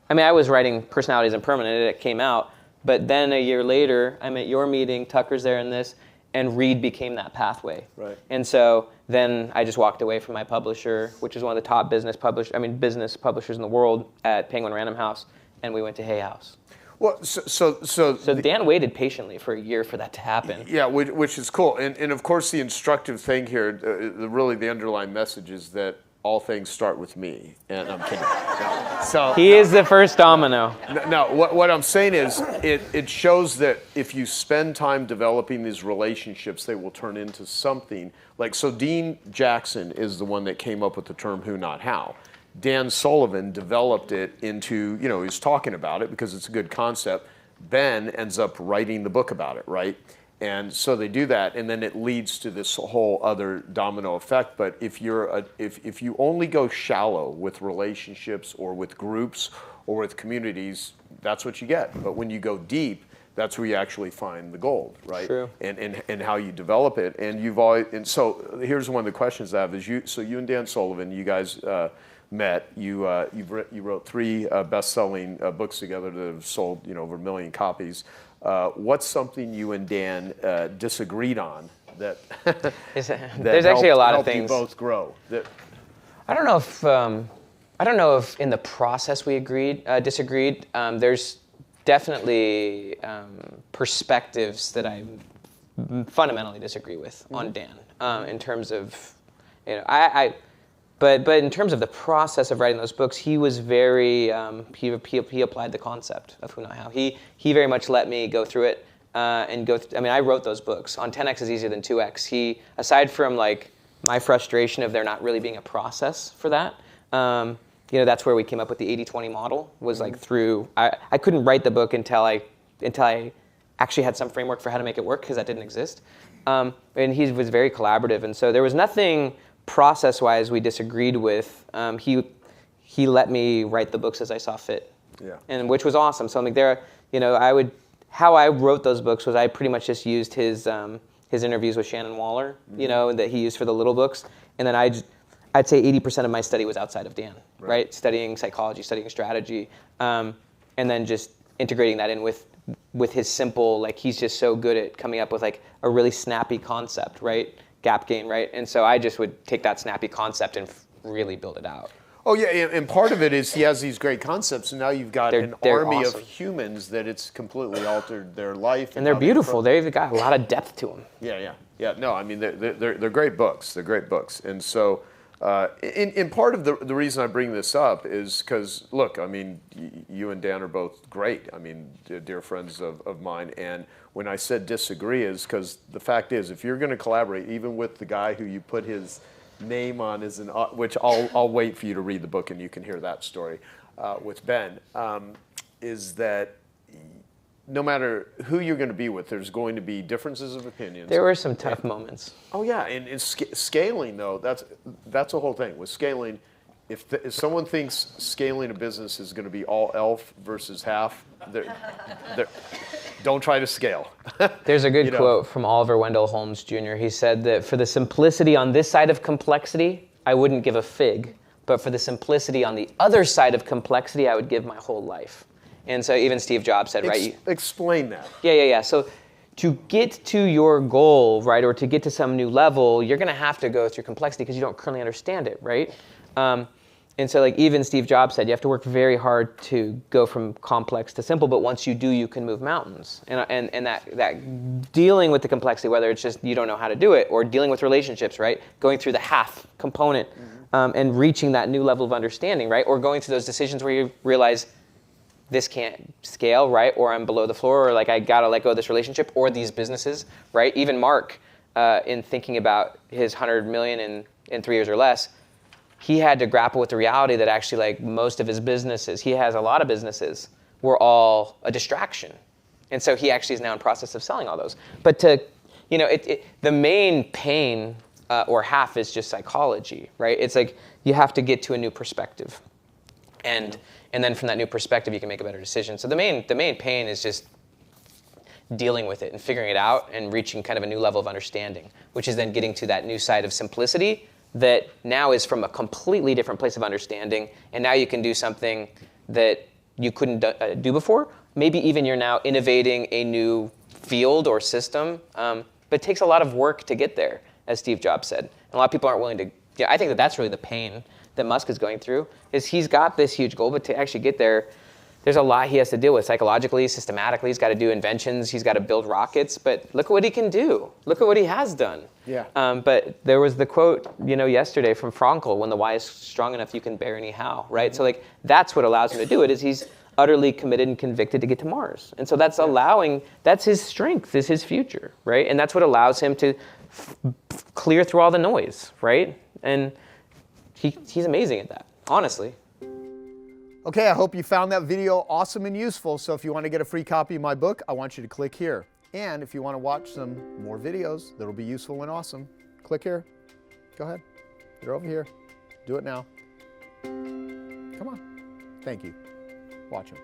I mean, I was writing Personalities and Permanent. It came out. But then a year later, I'm at your meeting. Tucker's there in this. And Reed became that pathway. Right. And so then I just walked away from my publisher, which is one of the top business publishers in the world at Penguin Random House. And we went to Hay House. Well, so Dan waited patiently for a year for that to happen. Yeah, which is cool. And of course, the instructive thing here, really the underlying message is that all things start with me. And I'm kidding. He is the first domino. No, what I'm saying is it shows that if you spend time developing these relationships, they will turn into something. Like, so Dean Jackson is the one that came up with the term Who Not How. Dan Sullivan developed it into, he's talking about it because it's a good concept. Ben ends up writing the book about it, right? And so they do that, and then it leads to this whole other domino effect. But if you only go shallow with relationships or with groups or with communities, that's what you get. But when you go deep, that's where you actually find the gold, right? True. And how you develop it. And so here's one of the questions I have is you and Dan Sullivan, you guys met. You wrote 3 best-selling books together that have sold over 1 million copies. What's something you and Dan disagreed on that there's actually a lot of things. You both grow. I don't know if in the process we disagreed. There's definitely perspectives that I fundamentally disagree with on Dan in terms of You know, but in terms of the process of writing those books, he was very he applied the concept of who, not how. He very much let me go through it and go. I mean, I wrote those books. On 10x is easier than 2x. He, aside from like my frustration of there not really being a process for that, you know, that's where we came up with the 80-20 model. Was like through I couldn't write the book until I actually had some framework for how to make it work, because that didn't exist. And he was very collaborative, and so there was nothing process-wise we disagreed with. He let me write the books as I saw fit, and which was awesome. So like you know, how I wrote those books was I pretty much just used his interviews with Shannon Waller, you know, that he used for the little books, and then I'd say 80% of my study was outside of Dan, right? Studying psychology, studying strategy, and then just integrating that in with his simple, like he's just so good at coming up with like a really snappy concept, right? Gap gain, right? And so I just would take that snappy concept and really build it out. Oh yeah, and part of it is he has these great concepts, and now you've got an army awesome. Of humans that it's completely altered their life. And they're beautiful. They've got a lot of depth to them. Yeah. No, I mean they're great books. They're great books, and so. In part of the reason I bring this up is because, look, I mean, you and Dan are both great. I mean, dear friends of mine. And when I said disagree is because the fact is, if you're going to collaborate, even with the guy who you put his name on as which I'll wait for you to read the book and you can hear that story with Ben, is that no matter who you're going to be with, there's going to be differences of opinions. There were some tough moments. Oh yeah, and scaling though, that's the whole thing with scaling. If someone thinks scaling a business is going to be all elf versus half, don't try to scale. There's a good quote from Oliver Wendell Holmes Jr. He said that for the simplicity on this side of complexity, I wouldn't give a fig, but for the simplicity on the other side of complexity, I would give my whole life. And so even Steve Jobs said, right? Explain that. Yeah. So to get to your goal, right, or to get to some new level, you're going to have to go through complexity because you don't currently understand it, right? And so like even Steve Jobs said, you have to work very hard to go from complex to simple, but once you do, you can move mountains. And that dealing with the complexity, whether it's just you don't know how to do it, or dealing with relationships, right? Going through the half component and reaching that new level of understanding, right? Or going through those decisions where you realize, this can't scale, right? Or I'm below the floor, or like I gotta let go of this relationship or these businesses, right? Even Mark, in thinking about his 100 million in 3 years or less, he had to grapple with the reality that actually like most of his businesses, he has a lot of businesses, were all a distraction. And so he actually is now in process of selling all those. But the main pain or half is just psychology, right? It's like you have to get to a new perspective. And then from that new perspective, you can make a better decision. So the main pain is just dealing with it and figuring it out and reaching kind of a new level of understanding, which is then getting to that new side of simplicity that now is from a completely different place of understanding. And now you can do something that you couldn't do before. Maybe even you're now innovating a new field or system, but it takes a lot of work to get there, as Steve Jobs said. And a lot of people aren't willing to. Yeah, I think that's really the pain that Musk is going through, is he's got this huge goal, but to actually get there, there's a lot he has to deal with psychologically, systematically. He's got to do inventions. He's got to build rockets. But look at what he can do. Look at what he has done. Yeah. But there was the quote, yesterday from Frankl, when the why is strong enough, you can bear any how, right? So like that's what allows him to do it, is he's utterly committed and convicted to get to Mars. And so that's that's his strength, is his future, right? And that's what allows him to clear through all the noise, right? And he's amazing at that, honestly. Okay, I hope you found that video awesome and useful. So if you want to get a free copy of my book, I want you to click here. And if you want to watch some more videos that'll be useful and awesome, click here. Go ahead. They're over here. Do it now. Come on. Thank you. Watch them.